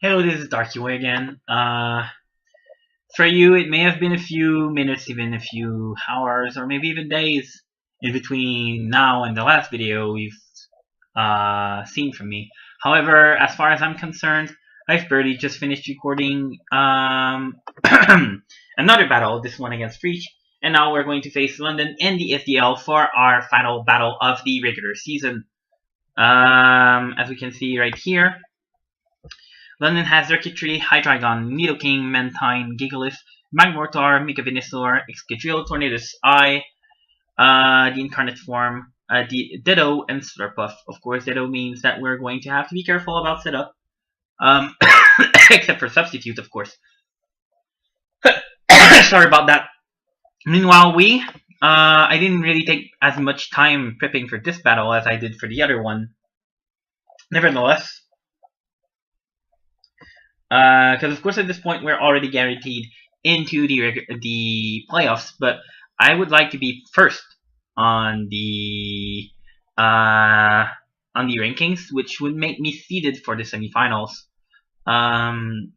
Hello, this is Darky again. For you, it may have been a few minutes, even a few hours, or maybe even days in between now and the last video we've seen from me. However, as far as I'm concerned, I've barely just finished recording another battle, this one against Freach, and now we're going to face London and the SDL for our final battle of the regular season. As we can see right here, London has Circuitry, Hydreigon, Nidoking, Mantine, Gigalith, Magmortar, Mega Venusaur, Excadrill, Tornadus Eye, the Incarnate Form, Ditto, and Slurpuff. Of course, Ditto means that we're going to have to be careful about setup. Except for Substitute, of course. Sorry about that. Meanwhile, I didn't really take as much time prepping for this battle as I did for the other one. Nevertheless, because of course at this point we're already guaranteed into the playoffs, but I would like to be first on the rankings, which would make me seeded for the semifinals. In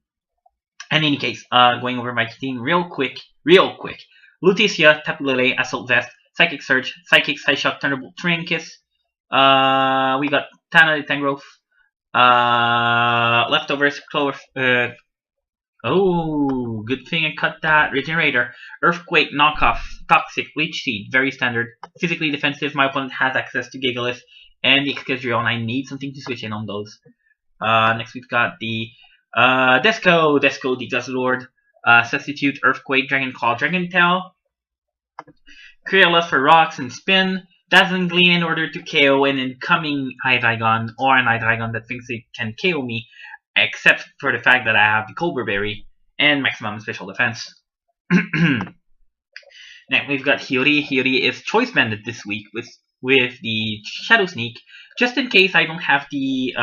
any case, going over my team real quick. Lutetia, Tapu Lele, Assault Vest, Psychic Surge, Psychic Psyshock, Thunderbolt, Trinkis. We got Tana the Tangrowth. Leftovers, Clover. Oh, good thing I cut that. Regenerator, Earthquake, Knockoff, Toxic, Leech Seed, very standard. Physically defensive, my opponent has access to Gigalith and the Excadrill, and I need something to switch in on those. Next we've got the Desco, the Guzzlord, Substitute, Earthquake, Dragon Claw, Dragon Tail, Crayola for Rocks and Spin, Dazzling Gleam in order to KO an incoming Hydreigon or an Hydreigon that thinks it can KO me, except for the fact that I have the Cobra Berry and maximum special defense. Next, we've got Hiyori. Hiyori is Choice Banded this week with the Shadow Sneak, just in case I don't have the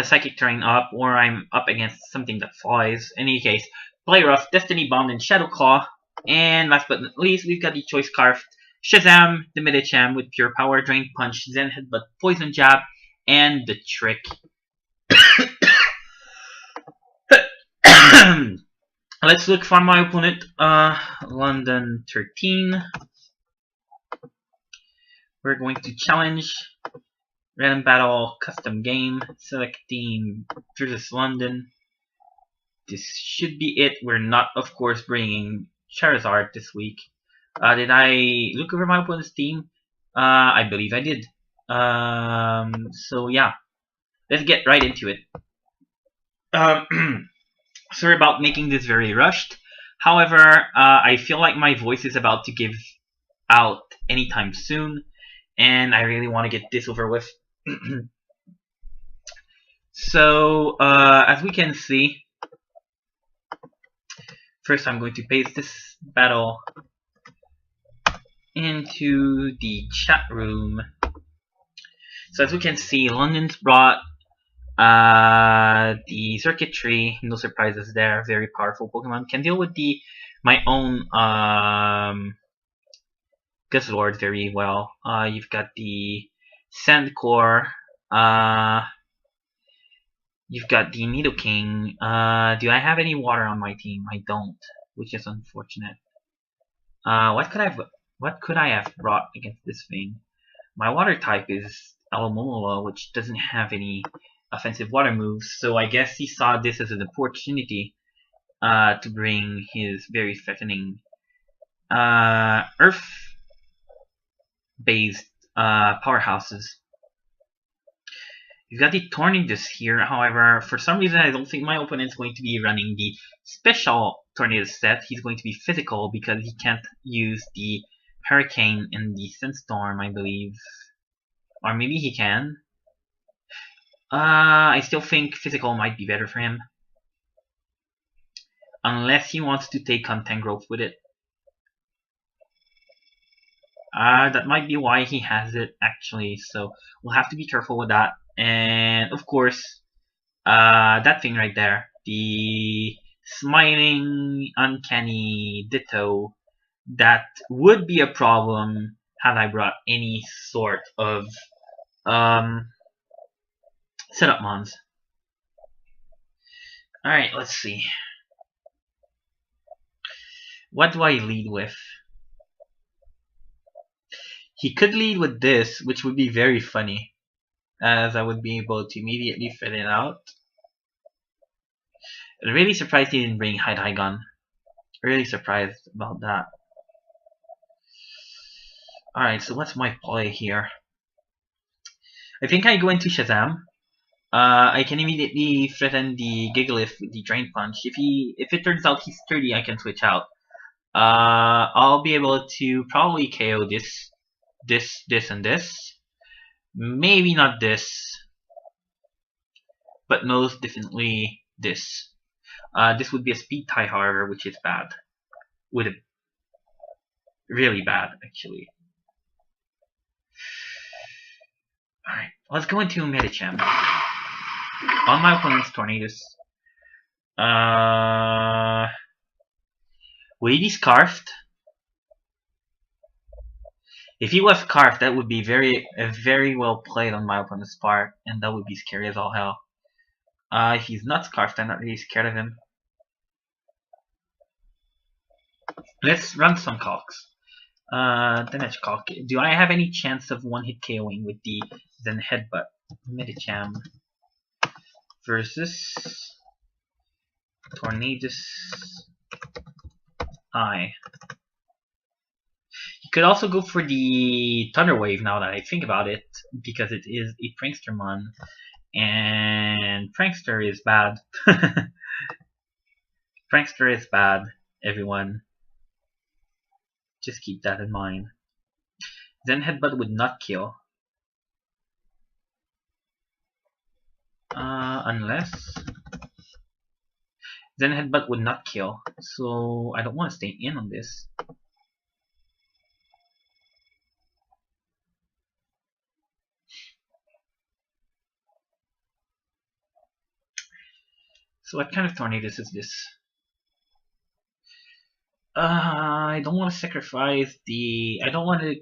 Psychic Terrain up, or I'm up against something that flies. In any case, Play Rough, Destiny Bomb, and Shadow Claw. And last but not least, we've got the Choice Scarf, Shazam, the Medicham with Pure Power, Drain Punch, Zen Headbutt, Poison Jab, and the Trick. Let's look for my opponent, London 13. We're going to challenge, random battle, custom game, select team versus London. This should be it. We're not, of course, bringing Charizard this week. Did I look over my opponent's team? I believe I did. So yeah, let's get right into it. Sorry about making this very rushed. However, I feel like my voice is about to give out anytime soon, and I really want to get this over with. So, as we can see, first I'm going to paste this battle into the chat room. So as we can see, London's brought the Circuitry, no surprises there, very powerful Pokemon, can deal with my own Guzzlord very well. You've got the Sandcore, you've got the Nidoking. Do I have any water on my team? I don't, which is unfortunate. What could I have brought against this thing? My water type is Alomomola, which doesn't have any offensive water moves, so I guess he saw this as an opportunity to bring his very threatening Earth-based powerhouses. You've got the Tornadus here, however, for some reason I don't think my opponent's going to be running the special Tornadus set. He's going to be physical because he can't use the Hurricane and the Sandstorm, I believe. Or maybe he can. I still think physical might be better for him. Unless he wants to take on Tangrowth with it. That might be why he has it, actually, so we'll have to be careful with that. And, of course, that thing right there, the Smiling Uncanny Ditto, that would be a problem had I brought any sort of Set up mons. Alright, let's see. What do I lead with? He could lead with this, which would be very funny, as I would be able to immediately fit it out. I'm really surprised he didn't bring high gun. Really surprised about that. Alright, so what's my play here? I think I go into Shazam. I can immediately threaten the Gigalith with the Drain Punch. If it turns out he's sturdy, I can switch out. I'll be able to probably KO this, and this. Maybe not this, but most definitely this. This would be a speed tie, however, which is bad. Really bad, actually. Alright, let's go into Medicham. On my opponent's Tornadus. Will he be Scarfed? If he was Scarfed, that would be very well played on my opponent's part, and that would be scary as all hell. If he's not Scarfed, I'm not really scared of him. Let's run some calcs. Damage calc. Do I have any chance of one-hit KOing with the Zen Headbutt? Medicham versus Tornadus I. You could also go for the Thunder Wave now that I think about it, because it is a Prankstermon, and Prankster is bad. Prankster is bad, everyone. Just keep that in mind. Zen Headbutt would not kill. Unless Zen Headbutt would not kill. So I don't want to stay in on this. So what kind of Tornadus is this? I don't want to sacrifice the... I don't want to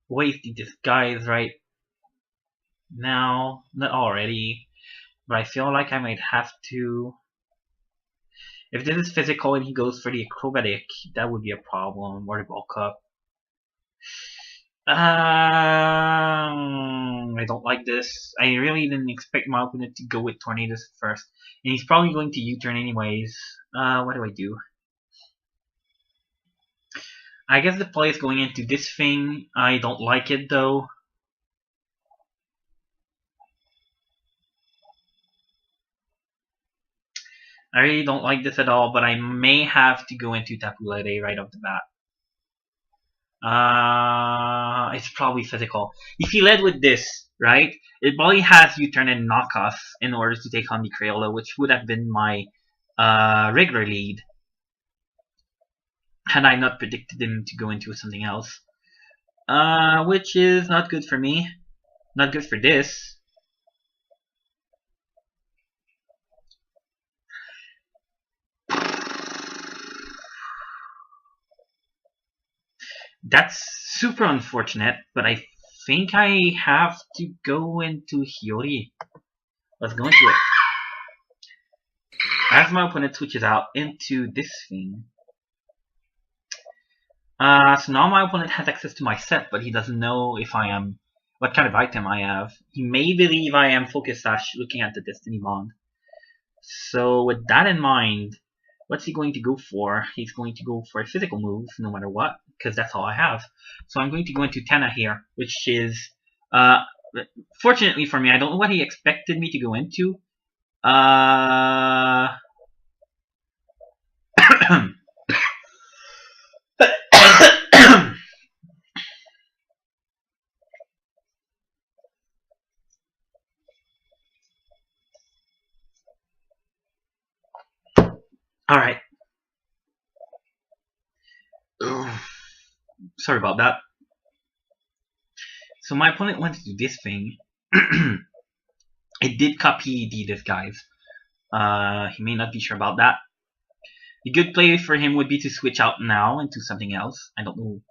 waste the disguise right now. Not already. But I feel like I might have to. If this is physical and he goes for the acrobatic, that would be a problem. Or the bulk up. I don't like this. I really didn't expect my opponent to go with Tornadus first. And he's probably going to U-turn anyways. What do I do? I guess the play is going into this thing. I don't like it though. I really don't like this at all, but I may have to go into Tapu Lele right off the bat. It's probably physical. If he led with this, right, it probably has U-turn and knockoff in order to take on the Crayola, which would have been my regular lead had I not predicted him to go into something else. Which is not good for me. Not good for this. That's super unfortunate, but I think I have to go into Hiyori. Let's go into it. As my opponent switches out into this thing. So now my opponent has access to my set, but he doesn't know if I am, what kind of item I have. He may believe I am Focus Sash looking at the Destiny Bond. So with that in mind, what's he going to go for? He's going to go for a physical move, no matter what, because that's all I have. So I'm going to go into Tena here, which is, fortunately for me, I don't know what he expected me to go into. Alright. Sorry about that. So my opponent went to do this thing. It did copy the disguise. He may not be sure about that. The good play for him would be to switch out now into something else. I don't know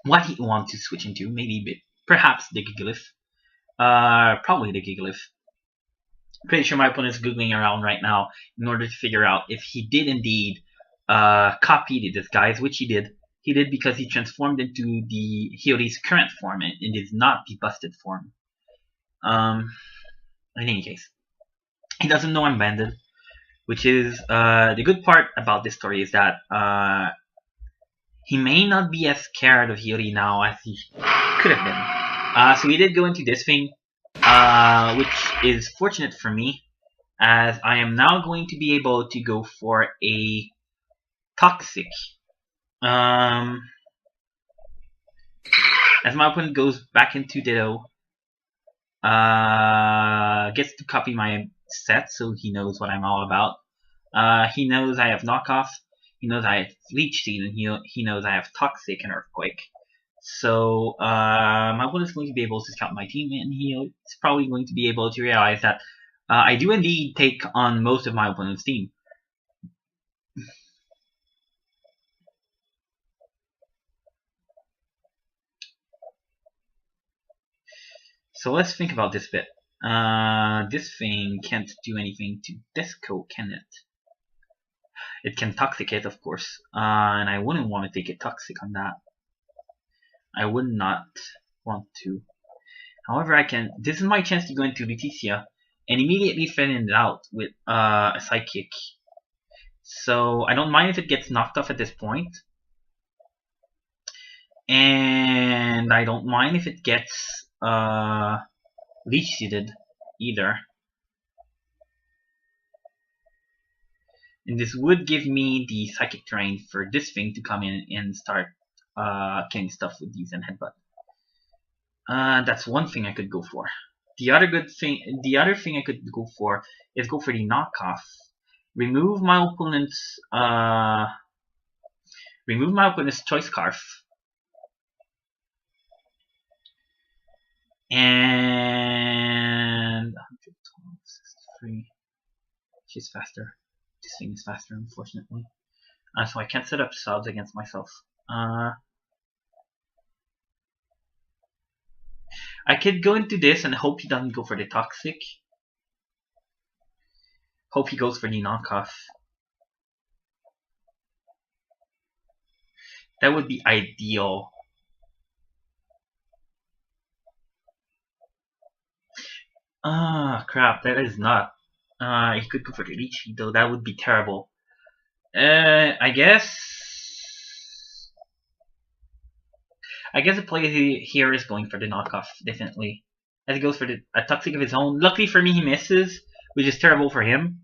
what he wants to switch into. Maybe perhaps the Gigalith. Probably the Gigalith. Pretty sure my opponent is googling around right now in order to figure out if he did indeed copy the disguise, which he did. He did because he transformed into the Hiyori's current form, and it is not the busted form. In any case, he doesn't know I'm banded, which is the good part about this story is that he may not be as scared of Hiyori now as he could have been. So he did go into this thing, which is fortunate for me, as I am now going to be able to go for a Toxic. As my opponent goes back into Ditto, gets to copy my set, so he knows what I'm all about. He knows I have Knockoff, he knows I have Leech Seed, and he knows I have Toxic and Earthquake. So my opponent is going to be able to scout my team, and he's probably going to be able to realize that I do indeed take on most of my opponent's team. So let's think about this bit. This thing can't do anything to Disco, can it? It can Toxic it, of course, and I wouldn't want to take it Toxic on that. I would not want to. However, I can. This is my chance to go into Leticia and immediately threaten it out with a Psychic. So I don't mind if it gets knocked off at this point. And I don't mind if it gets Leech Seeded either. And this would give me the Psychic terrain for this thing to come in and start killing stuff with these and Headbutt. That's one thing I could go for. The other thing I could go for is go for the Knockoff. Remove my opponent's Choice Scarf. And 112, 63. She's faster. This thing is faster, unfortunately. So I can't set up subs against myself. I could go into this and hope he doesn't go for the Toxic. Hope he goes for the Knockoff. That would be ideal. Crap, that is not. He could go for the Leech Seed though, that would be terrible. I guess the play here is going for the Knockoff, definitely. As he goes for a Toxic of his own. Luckily for me, he misses, which is terrible for him.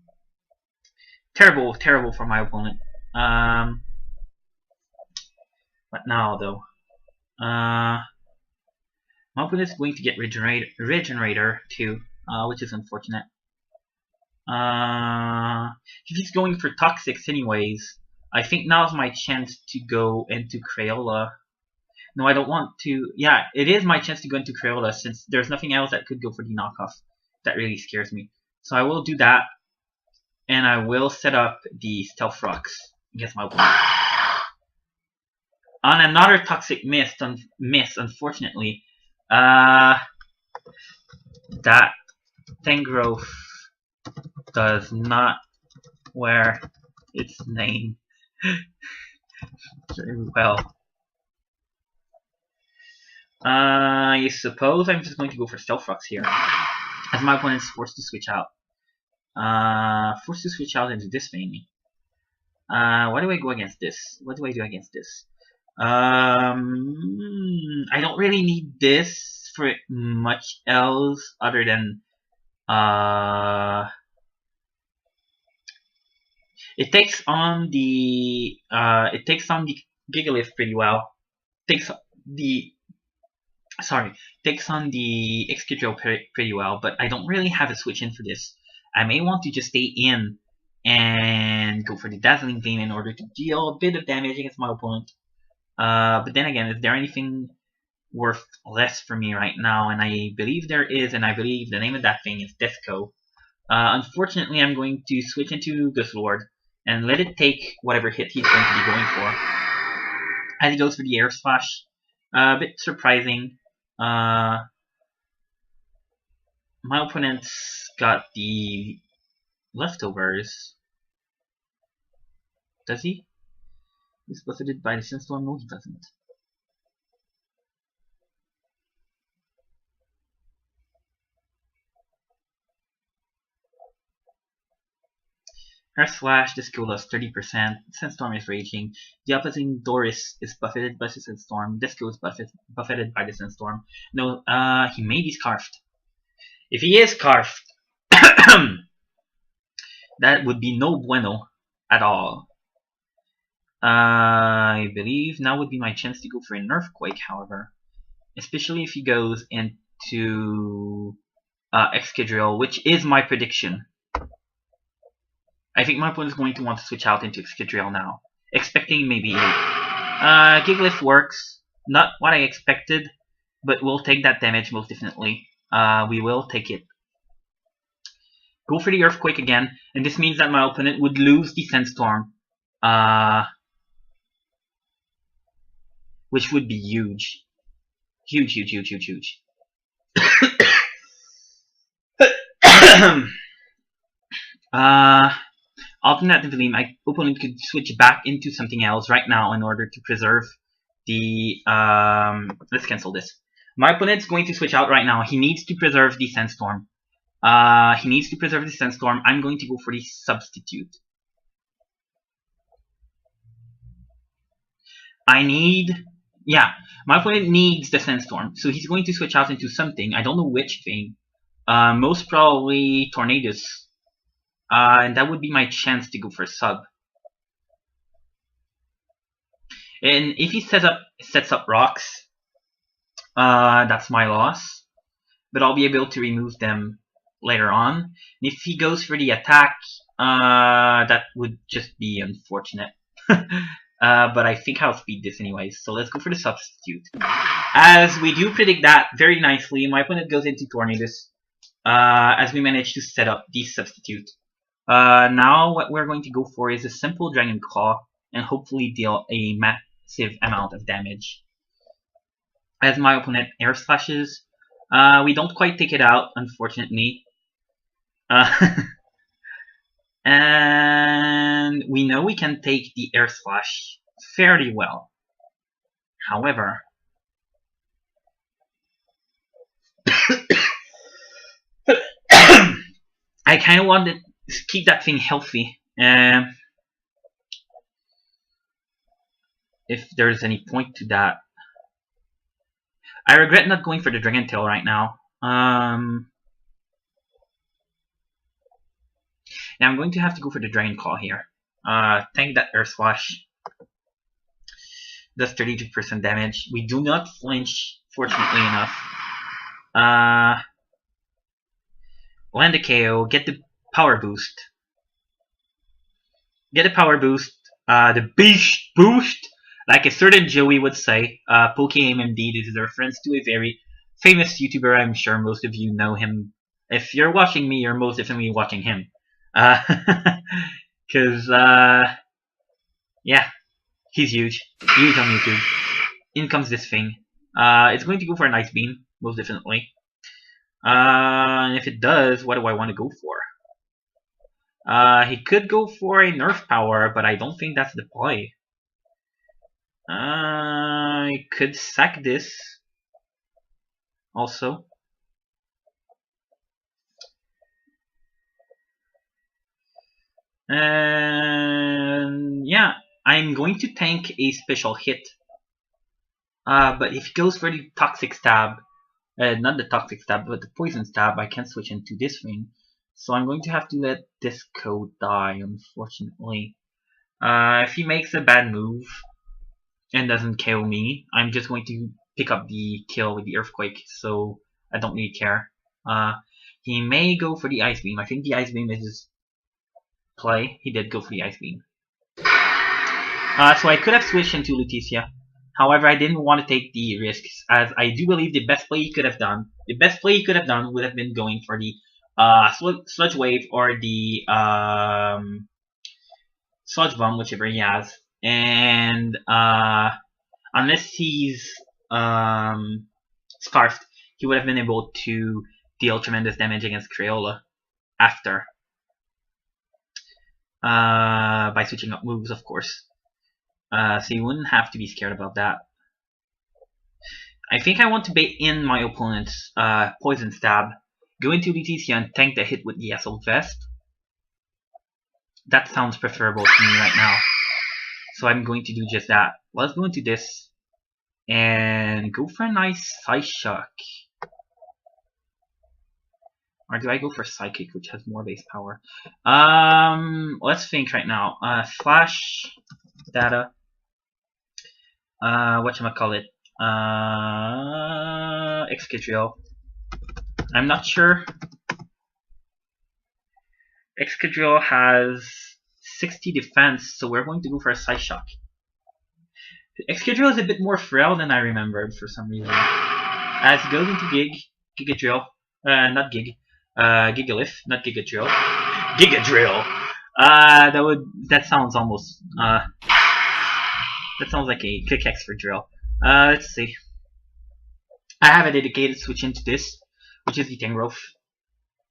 Terrible for my opponent. But now, though. My opponent is going to get Regenerator too, which is unfortunate. If he's going for Toxics anyways, I think now's my chance to go into Crayola. No, I don't want to. Yeah, it is my chance to go into Crayola since there's nothing else that could go for the Knockoff. That really scares me. So I will do that, and I will set up the Stealth Rocks against my opponent. On another Toxic miss, unfortunately. That Tangrowth does not wear its name very well. I suppose I'm just going to go for Stealth Rocks here, as my opponent is forced to switch out. Into this thing. Why do I go against this? What do I do against this? I don't really need this for much else other than it takes on the Gigalith pretty well. Takes on the Excadrill pretty well, but I don't really have a switch in for this. I may want to just stay in and go for the Dazzling Gleam in order to deal a bit of damage against my opponent. But then again, is there anything worth less for me right now? And I believe there is, and I believe the name of that thing is Disco. Unfortunately, I'm going to switch into Gustlord and let it take whatever hit he's going to be going for. As he goes for the Air Slash. A bit surprising. My opponent's got the leftovers. Does he? He's buffeted by the Sandstorm? No, he doesn't. Earth Slash, this skill does 30%. Sandstorm is raging. The opposing Doris is buffeted by the Sandstorm. This skill is buffeted by the Sandstorm. No, he may be scarfed. If he is scarfed, that would be no bueno at all. I believe now would be my chance to go for an Earthquake, however. Especially if he goes into Excadrill, which is my prediction. I think my opponent is going to want to switch out into Excadrill now. Expecting maybe Gigalith works. Not what I expected, but we'll take that damage most definitely. We will take it. Go for the Earthquake again, and this means that my opponent would lose the Sandstorm. Which would be huge. Huge, huge, huge, huge, huge. Alternatively, my opponent could switch back into something else right now in order to preserve the... let's cancel this. My opponent's going to switch out right now. He needs to preserve the Sandstorm. He needs to preserve the Sandstorm. I'm going to go for the Substitute. Yeah, my opponent needs the Sandstorm, so he's going to switch out into something. I don't know which thing. Most probably Tornadus. And that would be my chance to go for sub. And if he sets up rocks, that's my loss. But I'll be able to remove them later on. And if he goes for the attack, that would just be unfortunate. But I think I'll speed this anyways, so let's go for the Substitute. As we do predict that very nicely, my opponent goes into Tornadus, as we manage to set up the Substitute. Now what we're going to go for is a simple Dragon Claw, and hopefully deal a massive amount of damage. As my opponent Air Slashes, we don't quite take it out, unfortunately. And we know we can take the Air Slash fairly well. However, I kind of want to keep that thing healthy. If there's any point to that. I regret not going for the Dragon Tail right now. Now I'm going to have to go for the Dragon Claw here. Thank that Earth Slash does 32% damage. We do not flinch, fortunately enough. Land a KO, get the power boost. Get a power boost. The beast boost, like a certain Joey would say. PokeMMD, this is a reference to a very famous YouTuber. I'm sure most of you know him. If you're watching me, you're most definitely watching him. Cause, yeah, he's huge. Huge on YouTube. In comes this thing. It's going to go for an Ice Beam, most definitely. And if it does, what do I want to go for? He could go for a Nerf Power, but I don't think that's the play. I could sack this. Also. And yeah, I'm going to tank a special hit. But if he goes for the Toxic Stab, not the Toxic Stab, but the Poison Stab, I can't switch into this thing. So I'm going to have to let this code die, unfortunately. If he makes a bad move and doesn't kill me, I'm just going to pick up the kill with the Earthquake, so I don't really care. He may go for the Ice Beam. I think the Ice Beam is his play. He did go for the Ice Beam. So I could have switched into Lutetia. However, I didn't want to take the risks, as I do believe the best play he could have done would have been going for the Sludge Wave or the Sludge Bomb, whichever he has. And unless he's Scarfed, he would have been able to deal tremendous damage against Crayola after. By switching up moves, of course. So you wouldn't have to be scared about that. I think I want to bait in my opponent's Poison Stab, go into Leticia and tank the hit with the Assault Vest. That sounds preferable to me right now. So I'm going to do just that. Let's go into this and go for a nice Psyshock. Or do I go for Psychic, which has more base power? Let's think right now. Flash Data. Whatchamacallit? Excadrill. I'm not sure. Excadrill has 60 defense, so we're going to go for a Psyshock. Excadrill is a bit more frail than I remembered for some reason. As it goes into Gigadrill, not Gig, Gigalith, not Gigadrill, Gigadrill. That sounds almost, that sounds like a Click X for drill. Let's see. I have a dedicated switch into this, which is the Tangrowth.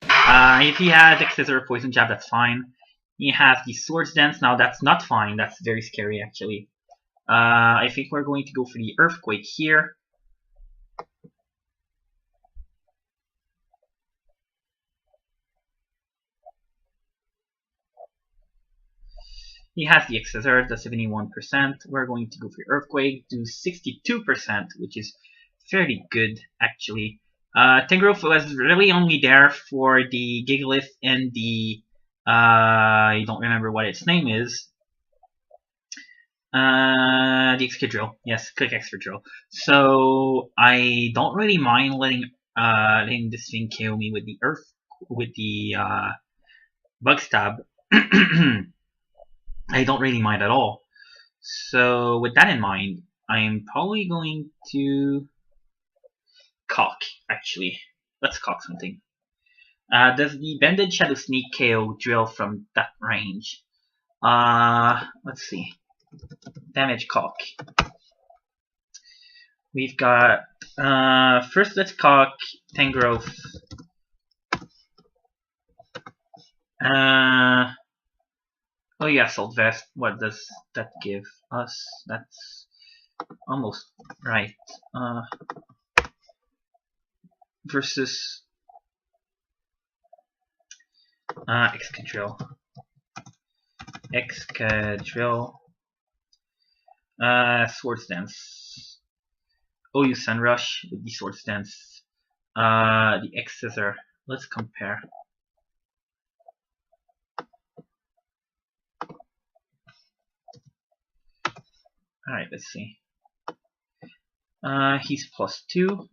If he has X-Scissor or Poison Jab, that's fine. He has the Swords Dance, now that's not fine, that's very scary actually. I think we're going to go for the Earthquake here. He has the X-Scissor, the 71%. We're going to go for the Earthquake, do 62%, which is fairly good actually. Tangrowth was really only there for the Gigalith and the I don't remember what its name is. The Excadrill. Yes, Click X for drill. So I don't really mind letting this thing KO me with the Bug Stab. I don't really mind at all. So with that in mind, I'm probably going to cock, actually. Let's cock something. Does the Bended Shadow Sneak KO drill from that range? Let's see. Damage cock. We've got, first let's cock Tangrowth. Oh yeah, Assault Vest. What does that give us? That's almost right. Versus Excadrill. Swords Dance. Oh, you Sunrush with the Swords Dance. The X-Scissor. Let's compare. Alright, let's see. He's +2.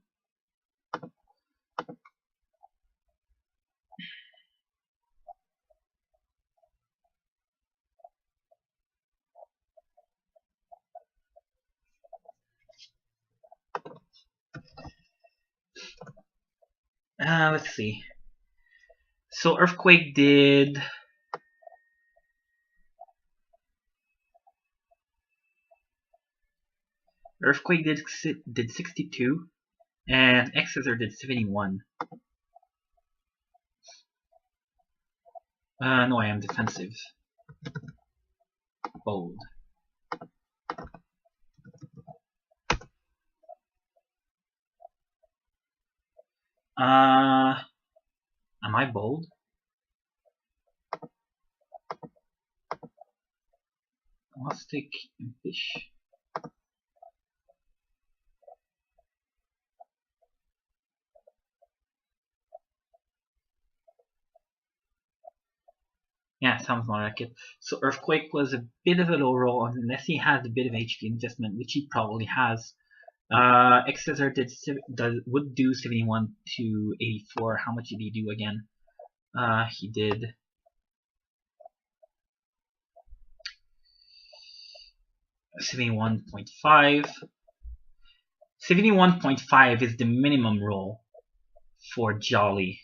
Let's see. So Earthquake did Earthquake did 62, and X-Scissor did 71. No, I am defensive. Bold. Am I bold? Let's take Impish. Yeah, sounds more like it. So Earthquake was a bit of a low roll unless he has a bit of HP investment, which he probably has. X-Scissor would do 71 to 84. How much did he do again? He did 71.5. 71.5 is the minimum roll for Jolly.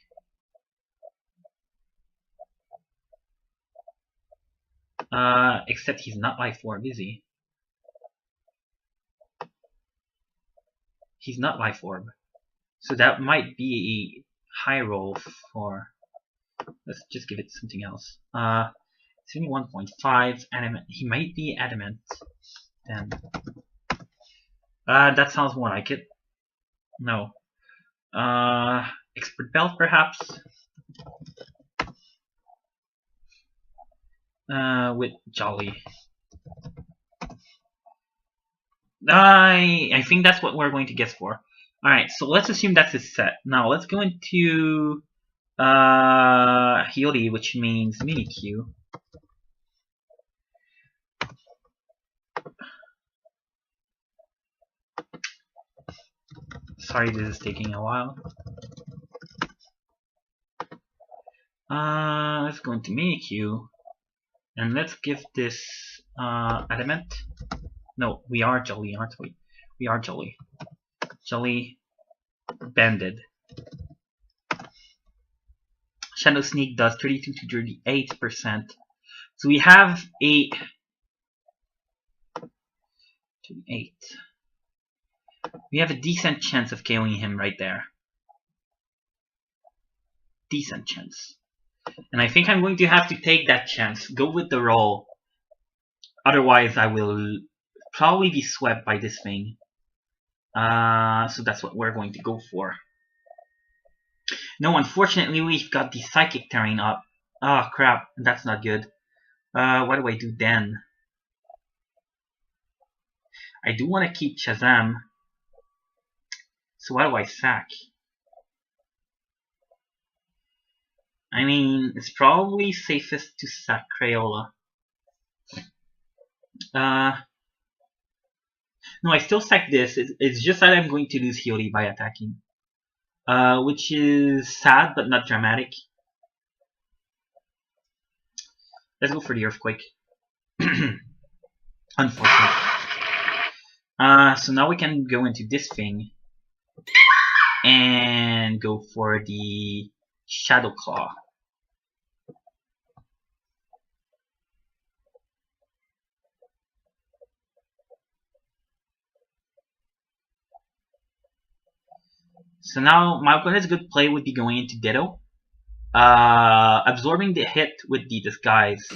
Except he's not Life Orb, is he? He's not Life Orb. So that might be a high roll for. Let's just give it something else. It's only 1.5 adamant. He might be adamant. Then that sounds more like it. No. Expert belt perhaps. With Jolly. I think that's what we're going to guess for. Alright, so let's assume that's his set. Now let's go into Hiyori, which means mini Q. Sorry, this is taking a while. Let's go into mini Q. And let's give this adamant. No, we are Jolly, aren't we? We are Jolly. Jolly banded. Shadow Sneak does 32 to 38%. So we have a 38. We have a decent chance of killing him right there. Decent chance. And I think I'm going to have to take that chance. Go with the roll. Otherwise I will probably be swept by this thing. So that's what we're going to go for. No, unfortunately we've got the psychic terrain up. Oh crap, that's not good. What do I do then? I do want to keep Shazam. So what do I sack? I mean, it's probably safest to sack Crayola. No, I still sack this. It's just that I'm going to lose Hiyori by attacking. Which is sad, but not dramatic. Let's go for the Earthquake. Unfortunate. So now we can go into this thing. And go for the Shadow Claw. So now my opponent's good play would be going into Ditto, absorbing the hit with the Disguise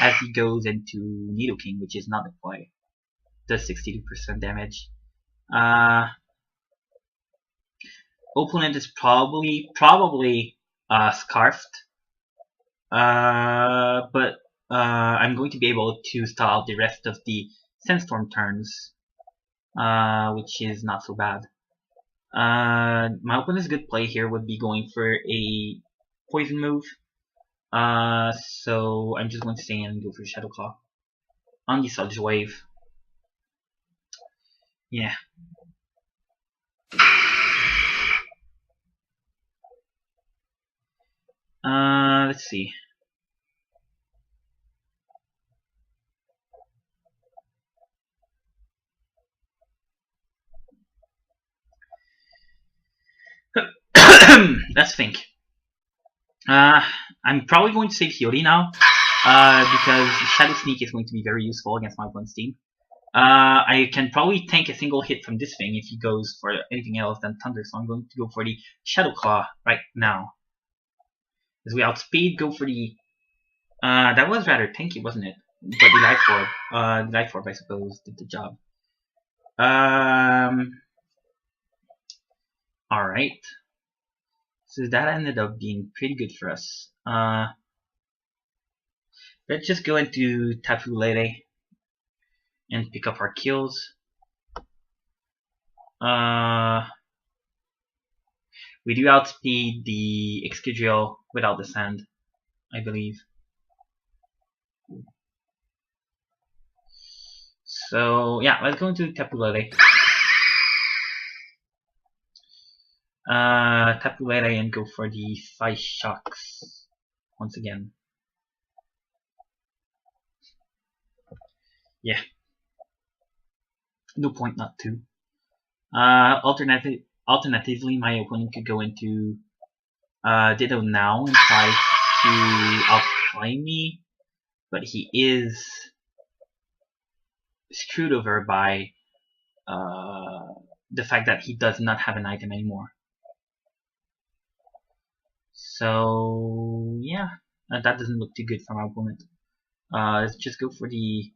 as he goes into Nidoking, which is not the play. Does 62% damage. Opponent is probably scarfed, but I'm going to be able to stall out the rest of the Sandstorm turns, which is not so bad. My opponent's good play here would be going for a poison move. So I'm just going to stay in and go for Shadow Claw on the Sludge Wave. Yeah. Let's see. Let's think. I'm probably going to save Hiyori now, because Shadow Sneak is going to be very useful against my opponent's team. I can probably tank a single hit from this thing if he goes for anything else than Thunder, so I'm going to go for the Shadow Claw right now. As we outspeed, go for the... that was rather tanky, wasn't it? But the Life Orb, I suppose, did the job. Alright. So that ended up being pretty good for us. Let's just go into Tapu Lele and pick up our kills. We do outspeed the Excadrill without the sand, I believe. So yeah, let's go into Tapu Lele. Tapu Lele and go for the Psy Shocks once again. Yeah. No point not to. Alternatively, my opponent could go into Ditto now and try to outplay me, but he is screwed over by the fact that he does not have an item anymore. So yeah, that doesn't look too good for my opponent. Let's just go for the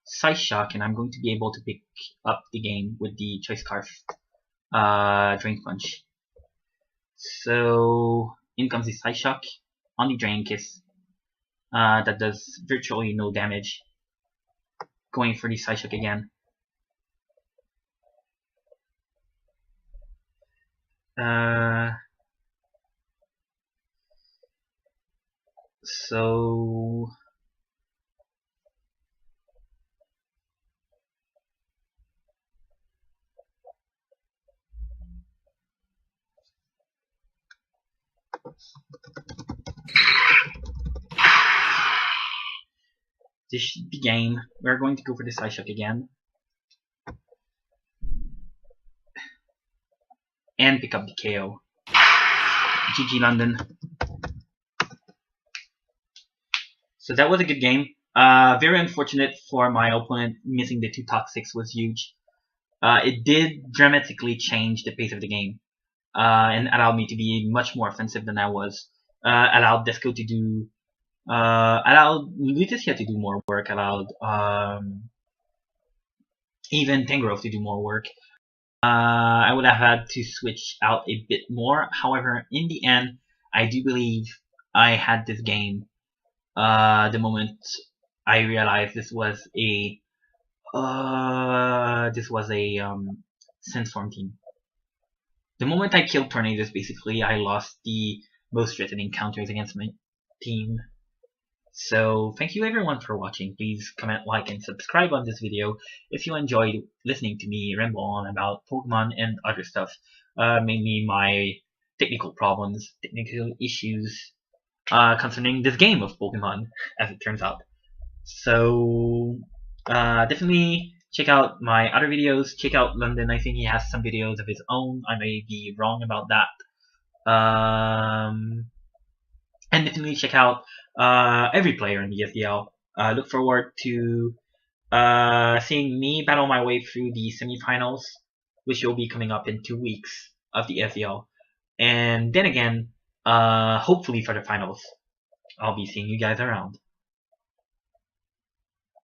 Size Shock, and I'm going to be able to pick up the game with the Choice Scarf Drain Punch. So in comes the Size Shock on the Drain Kiss. That does virtually no damage. Going for the Size Shock again. So this should be game. We're going to go for the Size Shock again. And pick up the KO. GG London. So that was a good game. Very unfortunate for my opponent. Missing the 2 Toxics was huge. It did dramatically change the pace of the game. And allowed me to be much more offensive than I was. Allowed Desco to do... allowed Lutetia to do more work. Allowed even Tangrowth to do more work. I would have had to switch out a bit more. However, in the end, I do believe I had this game. The moment I realized this was a Sandstorm team. The moment I killed Tornadus, basically, I lost the most threatening counters against my team. So thank you everyone for watching. Please comment, like, and subscribe on this video if you enjoyed listening to me ramble on about Pokemon and other stuff. Mainly my technical problems, technical issues concerning this game of Pokemon, as it turns out. So definitely check out my other videos. Check out London. I think he has some videos of his own. I may be wrong about that. And definitely check out every player in the SDL. Look forward to seeing me battle my way through the semifinals, which will be coming up in 2 weeks of the SDL. And then again, hopefully for the finals. I'll be seeing you guys around.